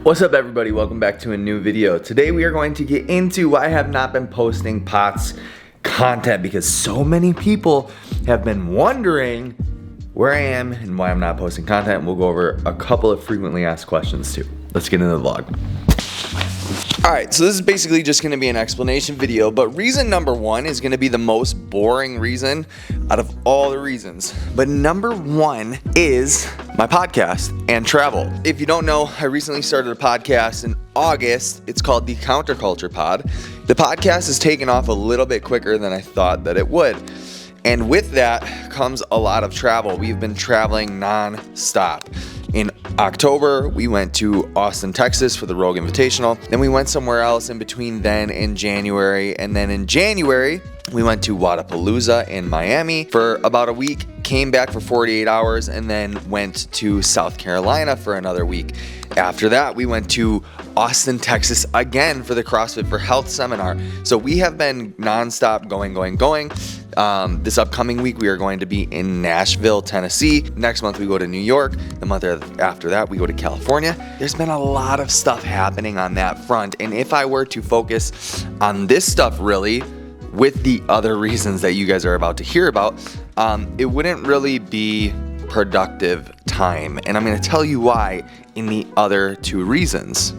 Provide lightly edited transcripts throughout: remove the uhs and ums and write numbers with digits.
What's up, everybody? Welcome back to a new video. Today we are going to get into why I have not been posting POTS content, because so many people have been wondering where I am and why I'm not posting content. We'll go over a couple of frequently asked questions too. Let's get into the vlog. Alright, so this is basically just going to be an explanation video, but reason number one is going to be the most boring reason out of all the reasons. But number one is my podcast and travel. If you don't know, I recently started a podcast in August. It's called the Counterculture Pod. The podcast has taken off a little bit quicker than I thought that it would. And with that comes a lot of travel. We've been traveling non-stop. In October, we went to Austin, Texas for the Rogue Invitational. Then we went somewhere else in between then and January. And then in January, we went to Wadapalooza in Miami for about a week, came back for 48 hours, and then went to South Carolina for another week. After that, we went to Austin, Texas again for the CrossFit for Health seminar. So we have been nonstop going. This upcoming week, we are going to be in Nashville, Tennessee. Next month, we go to New York. The month after that, we go to California. There's been a lot of stuff happening on that front. And if I were to focus on this stuff really, with the other reasons that you guys are about to hear about, it wouldn't really be productive time. And I'm going to tell you why in the other two reasons.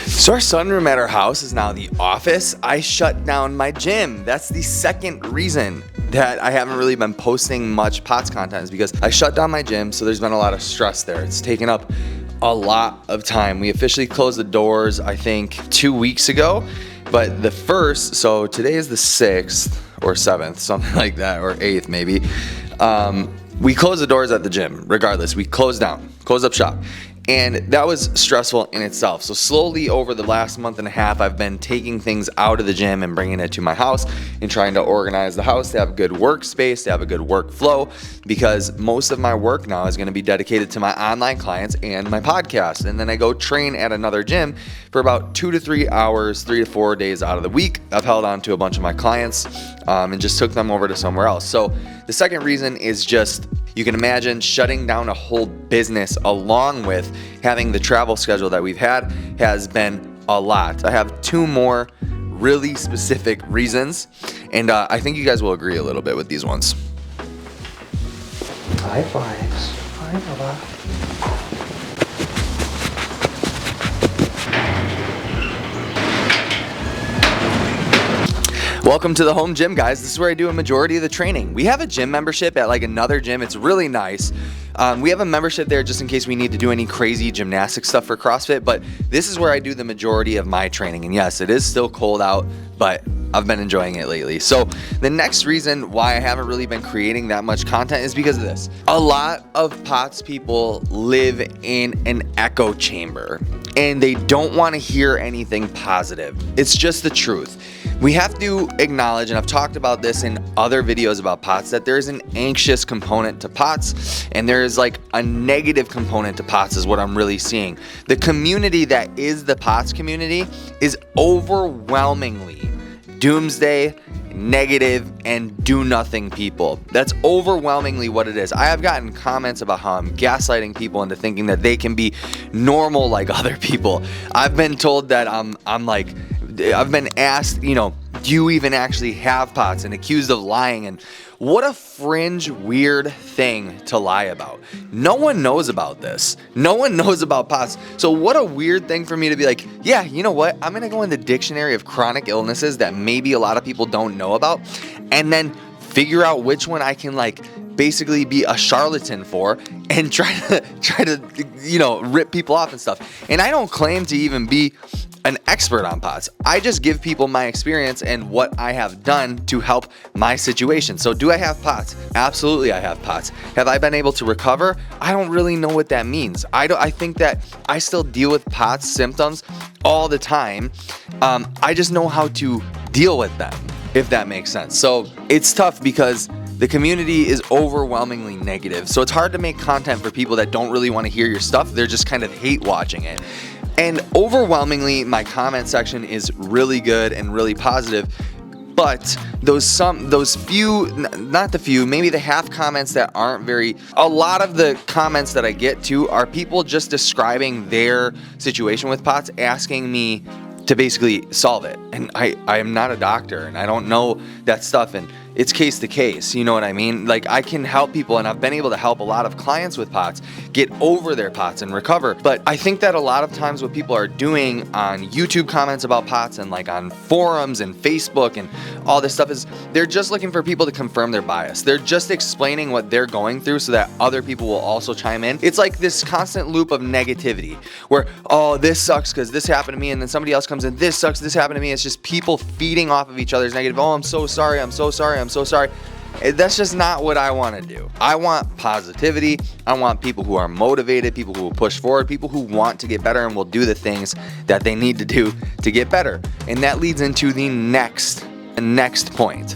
So our sunroom at our house is now the office. I shut down my gym. That's the second reason that I haven't really been posting much POTS content, is because I shut down my gym, so there's been a lot of stress there. It's taken up a lot of time. We officially closed the doors, I think, 2 weeks ago, but the first, so today is the 6th or 7th, something like that, or 8th maybe. We closed the doors at the gym. Regardless, we closed up shop. And that was stressful in itself. So slowly over the last month and a half, I've been taking things out of the gym and bringing it to my house and trying to organize the house to have a good workspace, to have a good workflow, because most of my work now is going to be dedicated to my online clients and my podcast. And then I go train at another gym for about 2 to 3 hours, 3 to 4 days out of the week. I've held on to a bunch of my clients and just took them over to somewhere else. So the second reason is just, you can imagine shutting down a whole business along with having the travel schedule that we've had has been a lot. I have two more really specific reasons, and I think you guys will agree a little bit with these ones. High fives. Hi, Baba. Welcome to the home gym, guys. This is where I do a majority of the training. We have a gym membership at like another gym. It's really nice. We have a membership there just in case we need to do any crazy gymnastic stuff for CrossFit, but this is where I do the majority of my training. And yes, it is still cold out, but I've been enjoying it lately. So the next reason why I haven't really been creating that much content is because of this. A lot of POTS people live in an echo chamber and they don't want to hear anything positive. It's just the truth. We have to acknowledge, and I've talked about this in other videos about POTS, that there's an anxious component to POTS and there is like a negative component to POTS is what I'm really seeing. The community that is the POTS community is overwhelmingly doomsday, negative, and do-nothing people. That's overwhelmingly what it is. I have gotten comments about how I'm gaslighting people into thinking that they can be normal like other people. I've been told that I've been asked, do you even actually have POTS, and accused of lying, and what a fringe, weird thing to lie about. No one knows about this. No one knows about POTS. So what a weird thing for me to be like, yeah, you know what? I'm going to go in the dictionary of chronic illnesses that maybe a lot of people don't know about, and then figure out which one I can basically be a charlatan for and try to rip people off and stuff. And I don't claim to even be an expert on POTS. I just give people my experience and what I have done to help my situation. So do I have POTS? Absolutely I have POTS. Have I been able to recover? I don't really know what that means. I think that I still deal with POTS symptoms all the time. I just know how to deal with them, if that makes sense. So it's tough because the community is overwhelmingly negative. So it's hard to make content for people that don't really want to hear your stuff. They're just kind of hate watching it. And overwhelmingly, my comment section is really good and really positive But those few, not the few, maybe the half comments that aren't a lot of the comments that I get to are people just describing their situation with POTS, asking me to basically solve it. And I am not a doctor and I don't know that stuff, and it's case to case, you know what I mean? Like, I can help people, and I've been able to help a lot of clients with POTS get over their POTS and recover. But I think that a lot of times what people are doing on YouTube comments about POTS and like on forums and Facebook and all this stuff is they're just looking for people to confirm their bias. They're just explaining what they're going through so that other people will also chime in. It's like this constant loop of negativity where, oh, this sucks because this happened to me, and then somebody else comes in, this sucks, this happened to me. It's just people feeding off of each other's negative. Oh, I'm so sorry, I'm so sorry, I'm so sorry. That's just not what I want to do. I want positivity. I want people who are motivated, people who will push forward, people who want to get better and will do the things that they need to do to get better. And that leads into the next point.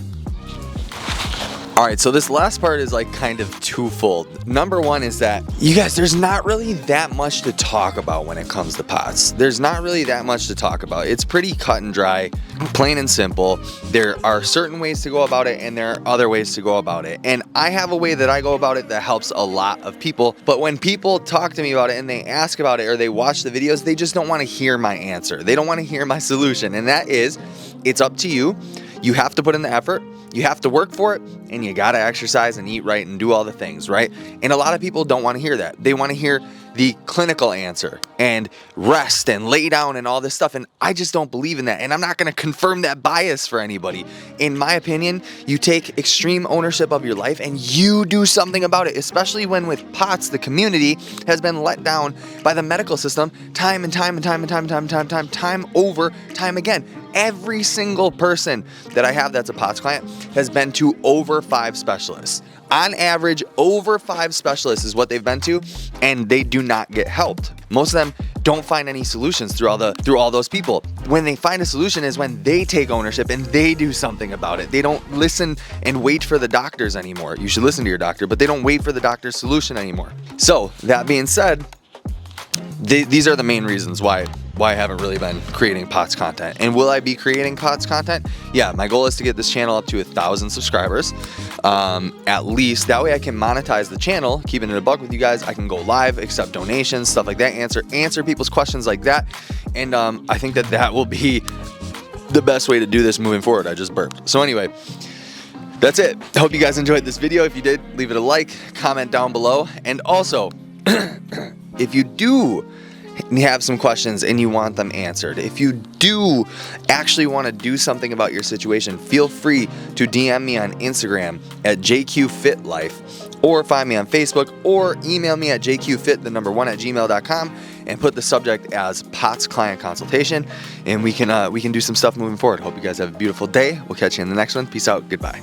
All right, so this last part is like kind of twofold. Number one is that, you guys, there's not really that much to talk about when it comes to POTS. There's not really that much to talk about. It's pretty cut and dry, plain and simple. There are certain ways to go about it, and there are other ways to go about it. And I have a way that I go about it that helps a lot of people. But when people talk to me about it and they ask about it or they watch the videos, they just don't want to hear my answer. They don't want to hear my solution. And that is, it's up to you. You have to put in the effort. You have to work for it, and you gotta exercise and eat right and do all the things, right? And a lot of people don't want to hear that. They want to hear the clinical answer and rest and lay down and all this stuff, and I just don't believe in that, and I'm not gonna confirm that bias for anybody. In my opinion, you take extreme ownership of your life and you do something about it, especially when with POTS, the community has been let down by the medical system time and time over time again. Every single person that I have that's a POTS client has been to over 5 specialists. On average, over 5 specialists is what they've been to, and they do not get helped. Most of them don't find any solutions through all those people. When they find a solution is when they take ownership and they do something about it. They don't listen and wait for the doctors anymore. You should listen to your doctor, but they don't wait for the doctor's solution anymore. So that being said, these are the main reasons why I haven't really been creating POTS content. And will I be creating POTS content? Yeah, my goal is to get this channel up to 1,000 subscribers, at least. That way I can monetize the channel, keeping it a buck with you guys. I can go live, accept donations, stuff like that, answer people's questions like that. And I think that will be the best way to do this moving forward. I just burped. So anyway, that's it. I hope you guys enjoyed this video. If you did, leave it a like, comment down below. And also, if you do have some questions and you want them answered, if you do actually want to do something about your situation, feel free to DM me on Instagram at jqfitlife, or find me on Facebook, or email me at jqfit1@gmail.com and put the subject as POTS client consultation, and we can do some stuff moving forward. Hope you guys have a beautiful day. We'll catch you in the next one. Peace out. Goodbye.